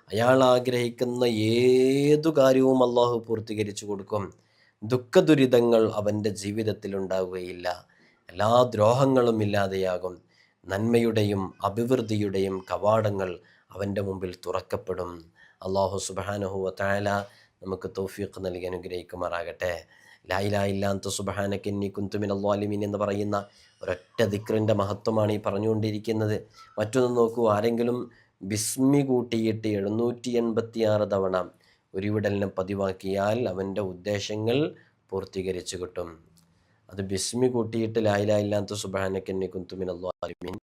Speaker 1: അയാൾ ആഗ്രഹിക്കുന്ന ഏതു കാര്യവും അള്ളാഹു പൂർത്തീകരിച്ചു കൊടുക്കും. ദുഃഖദുരിതങ്ങൾ അവൻ്റെ ജീവിതത്തിൽ ഉണ്ടാവുകയില്ല. എല്ലാ ദ്രോഹങ്ങളും ഇല്ലാതെയാകും. നന്മയുടെയും അഭിവൃദ്ധിയുടെയും കവാടങ്ങൾ അവൻ്റെ മുമ്പിൽ തുറക്കപ്പെടും. അല്ലാഹു സുബ്ഹാനഹു വ തആല നമുക്ക് തൗഫീഖ് നൽകി അനുഗ്രഹിക്കുമാറാകട്ടെ. ലാ ഇലാഹ ഇല്ലാ അൻത സുബ്ഹാനക ഇന്നി കുന്തു മിനൽ ളാലിമീൻ എന്ന് പറയുന്ന ഒരൊറ്റ ദിക്റിൻ്റെ മഹത്വമാണ് ഈ പറഞ്ഞുകൊണ്ടിരിക്കുന്നത്. മറ്റൊന്ന് നോക്കൂ, ആരെങ്കിലും ബിസ്മി കൂട്ടിയിട്ട് 786 തവണ ഉരുവിടലിനെ പതിവാക്കിയാൽ അവൻ്റെ ഉദ്ദേശങ്ങൾ പൂർത്തീകരിച്ചു കിട്ടും. അത് ബിസ്മി കൂട്ടിയിട്ട് ലാ ഇലാഹ ഇല്ലാ അൻത സുബ്ഹാനക ഇന്നി കുന്തു മിനൽ ളാലിമീൻ.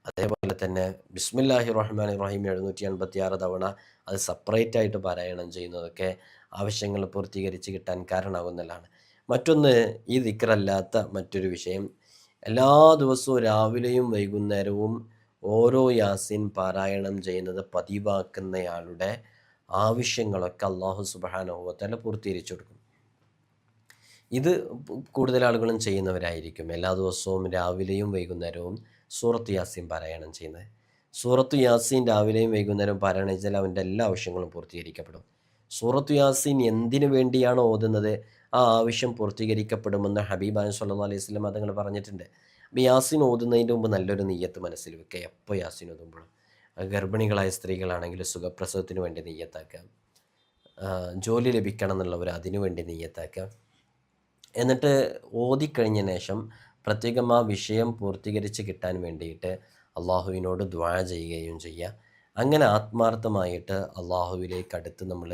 Speaker 1: അതേപോലെ തന്നെ ബിസ്മില്ലാഹിർ റഹ്മാനിർ റഹീം 786 തവണ അത് സെപ്പറേറ്റ് ആയിട്ട് പാരായണം ചെയ്യുന്നതൊക്കെ ആവശ്യങ്ങൾ പൂർത്തീകരിച്ച് കിട്ടാൻ കാരണമാകുന്നതാണ്. മറ്റൊന്ന്, ഈ ദിക്റല്ലാത്ത മറ്റൊരു വിഷയം, എല്ലാ ദിവസവും രാവിലെയും വൈകുന്നേരവും ഓരോ യാസീൻ പാരായണം ചെയ്യുന്നത് പതിവാക്കുന്നയാളുടെ ആവശ്യങ്ങളൊക്കെ അല്ലാഹു സുബ്ഹാനഹു വ തആല പൂർത്തീകരിച്ചു കൊടുക്കും. ഇത് കൂടുതൽ ആളുകളും ചെയ്യുന്നവരായിരിക്കും. എല്ലാ ദിവസവും രാവിലെയും വൈകുന്നേരവും സൂറത്ത് യാസീൻ പാരായണം ചെയ്യുന്നത്. സൂറത്ത് യാസീൻ രാവിലെയും വൈകുന്നേരവും പാരായണം ചെയ്താൽ അവൻ്റെ എല്ലാ ആവശ്യങ്ങളും പൂർത്തീകരിക്കപ്പെടും. സൂറത്ത് യാസീൻ എന്തിനു വേണ്ടിയാണോ ഓതുന്നത് ആ ആവശ്യം പൂർത്തീകരിക്കപ്പെടുമെന്ന് ഹബീബാൻ സല്ലല്ലാഹു അലൈഹി വസല്ലം തങ്ങൾ പറഞ്ഞിട്ടുണ്ട്. അപ്പോൾ യാസീൻ ഓതുന്നതിൻ്റെ മുമ്പ് നല്ലൊരു നിയ്യത്ത് മനസ്സിൽ വെക്കുക. എപ്പോൾ യാസീൻ ഓതുമ്പോഴും, ഗർഭിണികളായ സ്ത്രീകളാണെങ്കിൽ സുഖപ്രസവത്തിന് വേണ്ടി നിയ്യത്താക്കുക, ജോലി ലഭിക്കണം എന്നുള്ളവർ അതിനു വേണ്ടി നിയ്യത്താക്കുക. എന്നിട്ട് ഓതിക്കഴിഞ്ഞ ശേഷം പ്രത്യേകം ആ വിഷയം പൂർത്തീകരിച്ച് കിട്ടാൻ വേണ്ടിയിട്ട് അള്ളാഹുവിനോട് ദുആ ചെയ്യുകയും ചെയ്യുക. അങ്ങനെ ആത്മാർത്ഥമായിട്ട് അള്ളാഹുവിലേക്ക് അടുത്ത് നമ്മൾ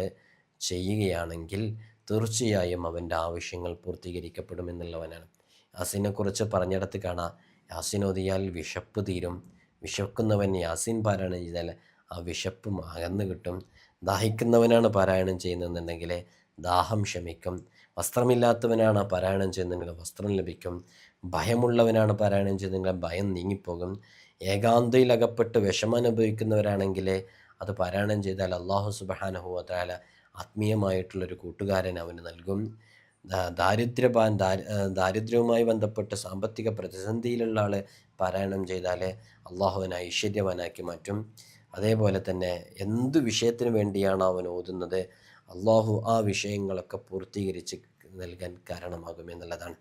Speaker 1: ചെയ്യുകയാണെങ്കിൽ തീർച്ചയായും അവൻ്റെ ആവശ്യങ്ങൾ പൂർത്തീകരിക്കപ്പെടുമെന്നുള്ളവനാണ്. യാസീനെക്കുറിച്ച് പറഞ്ഞിടത്ത് കാണാം, യാസീൻ ഓതിയാൽ വിശപ്പ് തീരും, വിശക്കുന്നവൻ യാസീൻ പാരായണം ചെയ്താൽ ആ വിശപ്പും അകന്നു കിട്ടും, ദാഹിക്കുന്നവനാണ് പാരായണം ചെയ്യുന്നതെന്നുണ്ടെങ്കിൽ ദാഹം ശമിക്കും, വസ്ത്രമില്ലാത്തവനാണ് പാരായണം ചെയ്യുന്നതെങ്കിൽ വസ്ത്രം ലഭിക്കും, ഭയമുള്ളവനാണ് പാരായണം ചെയ്യുന്നതെങ്കിൽ ഭയം നീങ്ങിപ്പോകും, ഏകാന്തയിലകപ്പെട്ട് വിഷമം അനുഭവിക്കുന്നവരാണെങ്കിൽ അത് പാരായണം ചെയ്താൽ അല്ലാഹു സുബ്ഹാനഹു വ തആല ആത്മീയമായിട്ടുള്ളൊരു കൂട്ടുകാരൻ അവന് നൽകും. ദാരിദ്ര്യവുമായി ബന്ധപ്പെട്ട് സാമ്പത്തിക പ്രതിസന്ധിയിലുള്ള ആൾ പാരായണം ചെയ്താൽ അള്ളാഹു അവനെ ഐശ്വര്യവാനാക്കി മാറ്റും. അതേപോലെ തന്നെ എന്ത് വിഷയത്തിന് വേണ്ടിയാണ് അവൻ ഓതുന്നത് അള്ളാഹു ആ വിഷയങ്ങളൊക്കെ പൂർത്തീകരിച്ച് നൽകാൻ കാരണമാകും എന്നുള്ളതാണ്.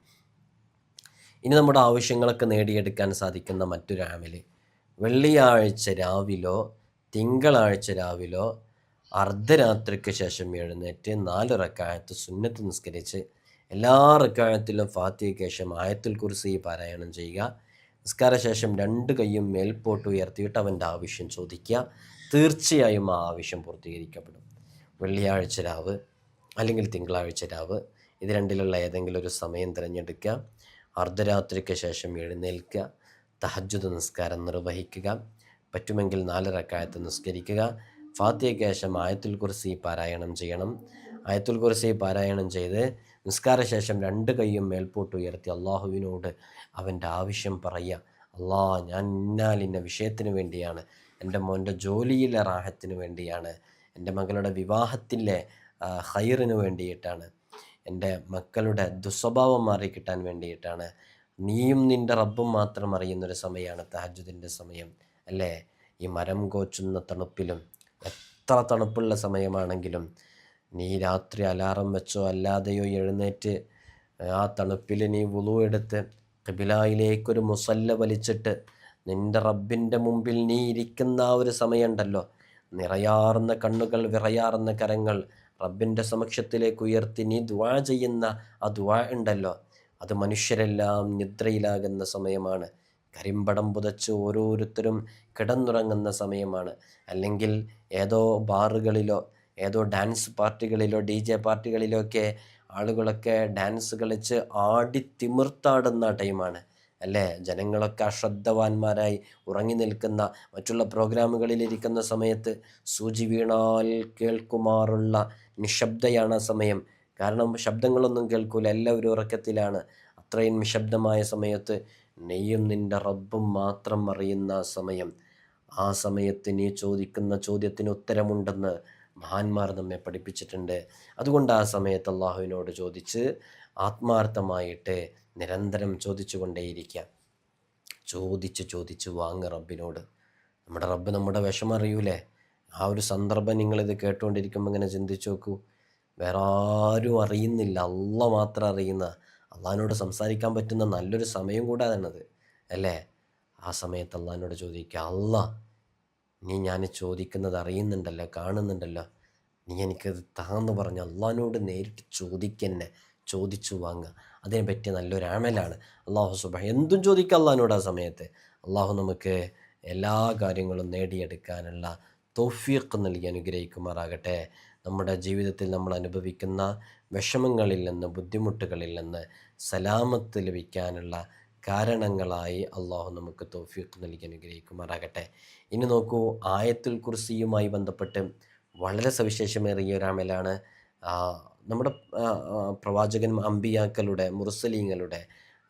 Speaker 1: ഇനി നമ്മുടെ ആവശ്യങ്ങളൊക്കെ നേടിയെടുക്കാൻ സാധിക്കുന്ന മറ്റൊരു അമല്, വെള്ളിയാഴ്ച രാവിലോ തിങ്കളാഴ്ച രാവിലോ അർദ്ധരാത്രിക്ക് ശേഷം എഴുന്നേറ്റ് 4 റക്അത്ത് സുന്നത്ത് നിസ്കരിച്ച് എല്ലാ റക്അത്തിലും ഫാത്തിഹയ്ക്ക് ശേഷം ആയത്തുൽ കുർസി പാരായണം ചെയ്യുക. നിസ്കാരശേഷം 2 കൈയും മേൽപോട്ട് ഉയർത്തിയിട്ട് അവൻ്റെ ആവശ്യം ചോദിക്കുക. തീർച്ചയായും ആ ആവശ്യം പൂർത്തീകരിക്കപ്പെടും. വെള്ളിയാഴ്ച രാവ് അല്ലെങ്കിൽ തിങ്കളാഴ്ച രാവ്, ഇത് രണ്ടിലുള്ള ഏതെങ്കിലും ഒരു സമയം തിരഞ്ഞെടുക്കുക. അർദ്ധരാത്രിക്ക് ശേഷം എഴുന്നേൽക്കുക, തഹജ്ജുദ് നിസ്കാരം നിർവഹിക്കുക, പറ്റുമെങ്കിൽ 4 റക്അത്ത് നിസ്കരിക്കുക. ഫാത്തിഹയ്ക്ക് ശേഷം ആയത്തുൽ കുർസി പാരായണം ചെയ്യണം. ആയത്തുൽ കുർസി പാരായണം ചെയ്ത് നിസ്കാരശേഷം 2 കൈയും മേൽപോട്ട് ഉയർത്തി അള്ളാഹുവിനോട് അവൻ്റെ ആവശ്യം പറയുക. അള്ളാ, ഞാൻ ഇന്ന വിഷയത്തിന് വേണ്ടിയാണ്, എൻ്റെ മോൻ്റെ ജോലിയിലെ റാഹത്തിന് വേണ്ടിയാണ്, എൻ്റെ മകളുടെ വിവാഹത്തിലെ ഖൈറിന് വേണ്ടിയിട്ടാണ്, എൻ്റെ മക്കളുടെ ദുസ്വഭാവം മാറിക്കിട്ടാൻ വേണ്ടിയിട്ടാണ്. നീയും നിൻ്റെ റബ്ബും മാത്രം അറിയുന്നൊരു സമയമാണ് തഹജ്ജുദിൻ്റെ സമയം അല്ലേ? ഈ മരം കോച്ചുന്ന തണുപ്പിലും എത്ര തണുപ്പുള്ള സമയമാണെങ്കിലും നീ രാത്രി അലാറം വെച്ചോ അല്ലാതെയോ എഴുന്നേറ്റ് ആ തണുപ്പിൽ നീ വുളു എടുത്ത് ഖിബിലയിലേക്കൊരു മുസല്ല വലിച്ചിട്ട് നിൻ്റെ റബ്ബിൻ്റെ മുമ്പിൽ നീ ഇരിക്കുന്ന ആ ഒരു സമയമുണ്ടല്ലോ, നിറയാർന്ന കണ്ണുകൾ, വിറയാർന്ന കരങ്ങൾ റബ്ബിൻ്റെ സമക്ഷത്തിലേക്ക് ഉയർത്തി നീ ദുആ ചെയ്യുന്ന ആ ദുആ ഉണ്ടല്ലോ, അത് മനുഷ്യരെല്ലാം നിദ്രയിലാകുന്ന സമയമാണ്. കരിമ്പടം പുതച്ച് ഓരോരുത്തരും കിടന്നുറങ്ങുന്ന സമയമാണ്. അല്ലെങ്കിൽ ഏതോ ബാറുകളിലോ ഏതോ ഡാൻസ് പാർട്ടികളിലോ DJ പാർട്ടികളിലോ ഒക്കെ ആളുകളൊക്കെ ഡാൻസ് കളിച്ച് ആടി തിമിർത്താടുന്ന ടൈമാണ് അല്ലേ? ജനങ്ങളൊക്കെ അശ്രദ്ധവാന്മാരായി ഉറങ്ങി നിൽക്കുന്ന, മറ്റുള്ള പ്രോഗ്രാമുകളിലിരിക്കുന്ന സമയത്ത് സൂചി വീണാൽ കേൾക്കുമാറുള്ള നിശബ്ദയാണ് ആ സമയം. കാരണം ശബ്ദങ്ങളൊന്നും കേൾക്കൂല, എല്ലാവരും ഉറക്കത്തിലാണ്. അത്രയും നിശബ്ദമായ സമയത്ത് നീയും നിൻ്റെ റബ്ബും മാത്രം അറിയുന്ന സമയം, ആ സമയത്ത് നീ ചോദിക്കുന്ന ചോദ്യത്തിന് ഉത്തരമുണ്ടെന്ന് മഹാന്മാർ നമ്മെ പഠിപ്പിച്ചിട്ടുണ്ട്. അതുകൊണ്ട് ആ സമയത്ത് അള്ളാഹുവിനോട് ചോദിച്ച് ആത്മാർത്ഥമായിട്ട് നിരന്തരം ചോദിച്ചു കൊണ്ടേയിരിക്കുക. ചോദിച്ച് വാങ്ങ റബ്ബിനോട്. നമ്മുടെ റബ്ബ് നമ്മുടെ വിഷമം അറിയൂലേ? ആ ഒരു സന്ദർഭം നിങ്ങളിത് കേട്ടുകൊണ്ടിരിക്കുമ്പോൾ ഇങ്ങനെ ചിന്തിച്ചു നോക്കൂ. വേറെ ആരും അറിയുന്നില്ല, അള്ളാഹ് മാത്രം അറിയുന്ന, അള്ളാഹിനോട് സംസാരിക്കാൻ പറ്റുന്ന നല്ലൊരു സമയം കൂടാതാണത് അല്ലേ? ആ ആ സമയത്ത് അള്ളാഹിനോട് ചോദിക്കുക, അല്ലാ നീ ഞാൻ ചോദിക്കുന്നത് അറിയുന്നുണ്ടല്ലോ, കാണുന്നുണ്ടല്ലോ, നീ എനിക്കത് താന്ന് പറഞ്ഞ് അള്ളാഹിനോട് നേരിട്ട് ചോദിക്കന്നെ, ചോദിച്ചു വാങ്ങുക. അതിനെ പറ്റിയ നല്ലൊരു അമലാണ്. അള്ളാഹു സുബ്ഹാനഹു എന്തും ചോദിക്കുക അള്ളാഹിനോട്. ആ സമയത്ത് അള്ളാഹു നമുക്ക് എല്ലാ കാര്യങ്ങളും നേടിയെടുക്കാനുള്ള തൗഫീഖ് നൽകി അനുഗ്രഹിക്കുമാറാകട്ടെ. നമ്മുടെ ജീവിതത്തിൽ നമ്മൾ അനുഭവിക്കുന്ന വിഷമങ്ങളിൽ നിന്ന്, ബുദ്ധിമുട്ടുകളിൽ നിന്ന് സലാമത്ത് ലഭിക്കാനുള്ള കാരണങ്ങളായി അള്ളാഹു നമുക്ക് തൗഫീഖ് നൽകി അനുഗ്രഹിക്കുമാറാകട്ടെ. ഇനി നോക്കൂ, ആയത്തുൽ കുർസിയുമായി ബന്ധപ്പെട്ട് വളരെ സവിശേഷമേറിയ ഒരു അമലാണ് നമ്മുടെ പ്രവാചകൻ അമ്പിയാക്കളുടെ, മുർസലീങ്ങളുടെ,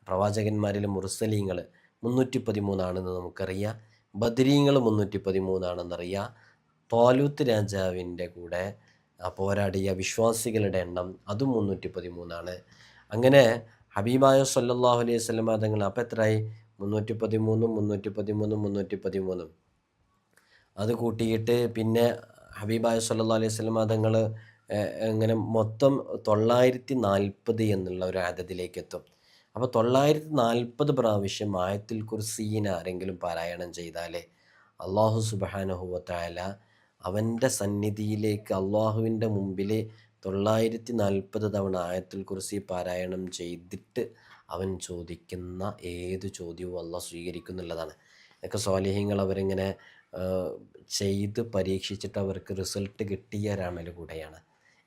Speaker 1: പ്രവാചകന്മാരിലെ മുർസലീങ്ങൾ 313 നമുക്കറിയാം. ബദരീങ്ങൾ 313 ത്വാലൂത്ത് രാജാവിൻ്റെ കൂടെ പോരാടിയ വിശ്വാസികളുടെ എണ്ണം അതും 313. അങ്ങനെ ഹബീബായ സല്ലല്ലാഹു അലൈഹി വസല്ലം തങ്ങൾ അപ്പം എത്രയായി? 313 അത് കൂട്ടിയിട്ട് പിന്നെ ഹബീബായ സല്ലല്ലാഹു അലൈഹി വസല്ലം തങ്ങൾ ഇങ്ങനെ മൊത്തം 940 എന്നുള്ള ഒരു അദദിലേക്ക് എത്തും. അപ്പോൾ 940 പ്രാവശ്യം ആയത്തുൽ കുർസീനെ ആരെങ്കിലും പാരായണം ചെയ്താൽ അള്ളാഹു സുബ്ഹാനഹു വ തആല അവൻ്റെ സന്നിധിയിലേക്ക്, അള്ളാഹുവിൻ്റെ മുമ്പിൽ 940 തവണ ആയത്തുൽ കുർസി പാരായണം ചെയ്തിട്ട് അവൻ ചോദിക്കുന്ന ഏത് ചോദ്യവും അള്ളാഹ് സ്വീകരിക്കുന്നുള്ളതാണ്. ഇതൊക്കെ സ്വാലിഹീങ്ങൾ അവരിങ്ങനെ ചെയ്ത് പരീക്ഷിച്ചിട്ട് അവർക്ക് റിസൾട്ട് കിട്ടിയ ഒരമൽ കൂടെയാണ്.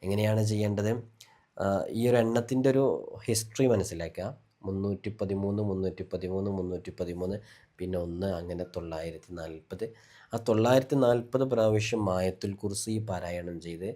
Speaker 1: എങ്ങനെയാണ് ചെയ്യേണ്ടത്? ഈ ഒരു എണ്ണത്തിൻ്റെ ഒരു ഹിസ്റ്ററി മനസ്സിലാക്കുക. 313 പിന്നെ 1 അങ്ങനെ 940. ആ 940 പ്രാവശ്യം ആയത്തുൽ കുർസി പാരായണം ചെയ്ത്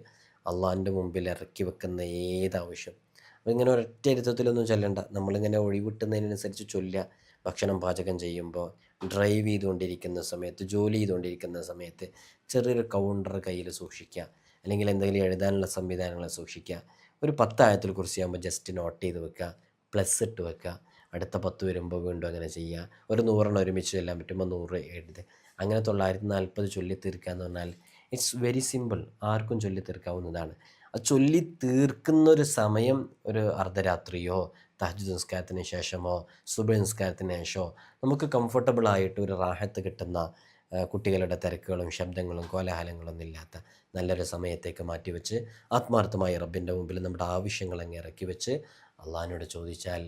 Speaker 1: അള്ളാഹിൻ്റെ മുമ്പിൽ ഇറക്കി വെക്കുന്ന ഏതാവശ്യം, അതിങ്ങനെ ഒരൊറ്റ ഇരുത്തത്തിലൊന്നും ചൊല്ലണ്ട. നമ്മളിങ്ങനെ ഒഴിവിട്ടുന്നതിനനുസരിച്ച് ചൊല്ലുക. ഭക്ഷണം പാചകം ചെയ്യുമ്പോൾ, ഡ്രൈവ് ചെയ്തുകൊണ്ടിരിക്കുന്ന സമയത്ത്, ജോലി ചെയ്തുകൊണ്ടിരിക്കുന്ന സമയത്ത് ചെറിയൊരു കൗണ്ടർ കയ്യിൽ സൂക്ഷിക്കുക, അല്ലെങ്കിൽ എന്തെങ്കിലും എഴുതാനുള്ള സംവിധാനങ്ങൾ സൂക്ഷിക്കുക. ഒരു 10 ആയത്തുൽ കുർസി ആകുമ്പോൾ ജസ്റ്റ് നോട്ട് ചെയ്ത് വെക്കുക, പ്ലസ് ഇട്ട് വെക്കുക. അടുത്ത 10 വരുമ്പോൾ വീണ്ടും അങ്ങനെ ചെയ്യുക. ഒരു 100 ഒരുമിച്ച് ചൊല്ലാൻ പറ്റുമ്പോൾ 100 എഴുതുക. അങ്ങനെ 940 ചൊല്ലി തീർക്കുക എന്ന് പറഞ്ഞാൽ ഇറ്റ്സ് വെരി സിമ്പിൾ. ആർക്കും ചൊല്ലി തീർക്കാവുന്നതാണ്. ആ ചൊല്ലി തീർക്കുന്നൊരു സമയം ഒരു അർദ്ധരാത്രിയോ, തഹജ്ജുദ് നിസ്കാരത്തിന് ശേഷമോ, സുബ്ഹ് നിസ്കാരത്തിന് ശേഷമോ നമുക്ക് കംഫർട്ടബിളായിട്ട് ഒരു റാഹത്ത് കിട്ടുന്ന, കുട്ടികളുടെ തിരക്കുകളും ശബ്ദങ്ങളും കോലാഹലങ്ങളൊന്നും ഇല്ലാത്ത നല്ലൊരു സമയത്തേക്ക് മാറ്റിവെച്ച് ആത്മാർത്ഥമായി റബ്ബിൻ്റെ മുമ്പിൽ നമ്മുടെ ആവശ്യങ്ങൾ അങ്ങ് ഇറക്കി വെച്ച് അള്ളാഹിനോട് ചോദിച്ചാൽ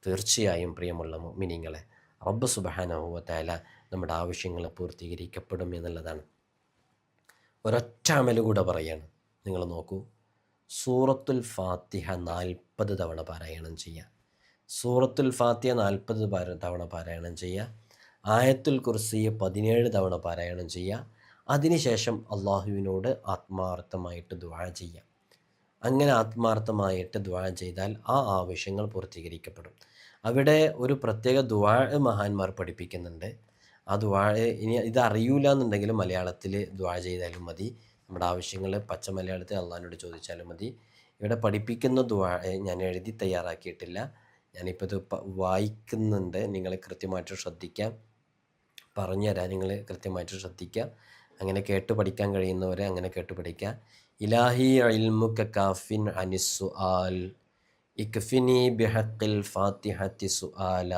Speaker 1: തീർച്ചയായും പ്രിയമുള്ള മുഅ്മിനീങ്ങളെ റബ്ബ് സുബ്ഹാനഹു വ തആല നമ്മുടെ ആവശ്യങ്ങൾ പൂർത്തീകരിക്കപ്പെടും എന്നുള്ളതാണ്. ഒരൊറ്റ അമൽ കൂടെ പറയാണ്. നിങ്ങൾ നോക്കൂ, സൂറത്തുൽ ഫാത്തിഹ 40 തവണ പാരായണം ചെയ്യുക. സൂറത്തുൽ ഫാത്തിഹ 40 തവണ പാരായണം ചെയ്യുക. ആയത്തുൽ കുർസി 17 തവണ പാരായണം ചെയ്യുക. അതിനുശേഷം അള്ളാഹുവിനോട് ആത്മാർത്ഥമായിട്ട് ദുആ ചെയ്യുക. അങ്ങനെ ആത്മാർത്ഥമായിട്ട് ദുആ ചെയ്താൽ ആ ആവശ്യങ്ങൾ പൂർത്തീകരിക്കപ്പെടും. അവിടെ ഒരു പ്രത്യേക ദുആ മഹാന്മാർ പഠിപ്പിക്കുന്നുണ്ട്. ആ ദുആ ഇനി ഇത് അറിയൂല എന്നുണ്ടെങ്കിൽ മലയാളത്തിൽ ദുആ ചെയ്താലും മതി. നമ്മുടെ ആവശ്യങ്ങൾ പച്ച മലയാളത്തിൽ അള്ളാഹിനോട് ചോദിച്ചാലും മതി. ഇവിടെ പഠിപ്പിക്കുന്ന ദുആ ഞാൻ എഴുതി തയ്യാറാക്കിയിട്ടില്ല. ഞാനിപ്പോൾ ഇത് വായിക്കുന്നുണ്ട്. നിങ്ങൾ കൃത്യമായിട്ട് ശ്രദ്ധിക്കുക. പറഞ്ഞുതരാം, നിങ്ങൾ കൃത്യമായിട്ട് ശ്രദ്ധിക്കുക. അങ്ങനെ കേട്ട് പഠിക്കാൻ കഴിയുന്നവരെ അങ്ങനെ കേട്ട് പഠിക്കുക. ഇലാഹി ഇൽമുക കാഫിൻ അനിസ്സുആൽ ഇക്ഫിനി ബിഹഖിൽ ഫാത്തിഹത്തി സുആല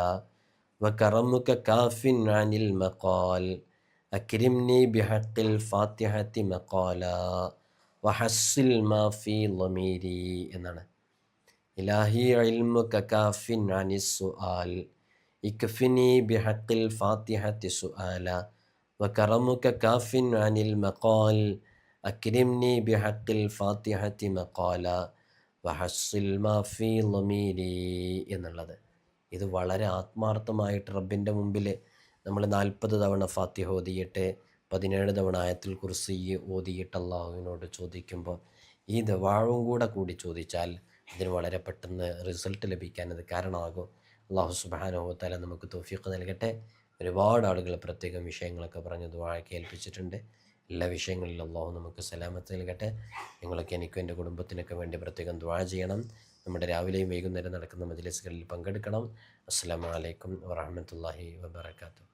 Speaker 1: വകറമുക കാഫിൻ അനിൽ മഖാൽ അക്രിംനി ബിഹഖിൽ ഫാത്തിഹത്തി മഖാല വഹസ്സിൽ മാ ഫീ ളമീരി എന്നാണ്. ഇലാഹി ഇൽമുക കാഫിൻ അനിസ്സുആൽ ഇക്ഫിനി ബിഹഖിൽ ഫാത്തിഹത്തി സുആല വകറമുക കാഫിൻ അനിൽ മഖാൽ അക്രിംനി ബിഹഖിൽ ഫാത്തിഹത്തി മഖാല വഹസ്സിൽ മാ ഫീ ളമീരി എന്നുള്ളത്. ഇത് വളരെ ആത്മാർത്ഥമായിട്ട് റബ്ബിൻ്റെ മുമ്പിൽ നമ്മൾ 40 തവണ ഫാത്തിഹ ഓതിയിട്ട് 17 തവണ ആയത്തുൽ കുർസി ഓതിയിട്ട് അള്ളാഹുവിനോട് ചോദിക്കുമ്പോൾ ഈ ദുആവും കൂടി ചോദിച്ചാൽ ഇതിന് വളരെ പെട്ടെന്ന് റിസൾട്ട് ലഭിക്കാൻ അത് കാരണമാകും. അള്ളാഹു സുബ്ഹാനഹു വ തആല നമുക്ക് തൗഫീഖ് നൽകട്ടെ. ഒരുപാട് ആളുകൾ പ്രത്യേകം വിഷയങ്ങളൊക്കെ പറഞ്ഞ് ദുആക്ക് ഏൽപ്പിച്ചിട്ടുണ്ട്. എല്ലാ വിഷയങ്ങളിലും അള്ളാഹു നമുക്ക് സലാമത്ത് നൽകട്ടെ. നിങ്ങളൊക്കെ എനിക്കും എൻ്റെ കുടുംബത്തിനൊക്കെ വേണ്ടി പ്രത്യേകം ദുആ ചെയ്യണം. നമ്മുടെ രാവിലെയും വൈകുന്നേരം നടക്കുന്ന മജ്‌ലിസുകളിൽ പങ്കെടുക്കണം. അസ്സലാമു അലൈക്കും വറഹ്മത്തുള്ളാഹി വബറകാതുഹു.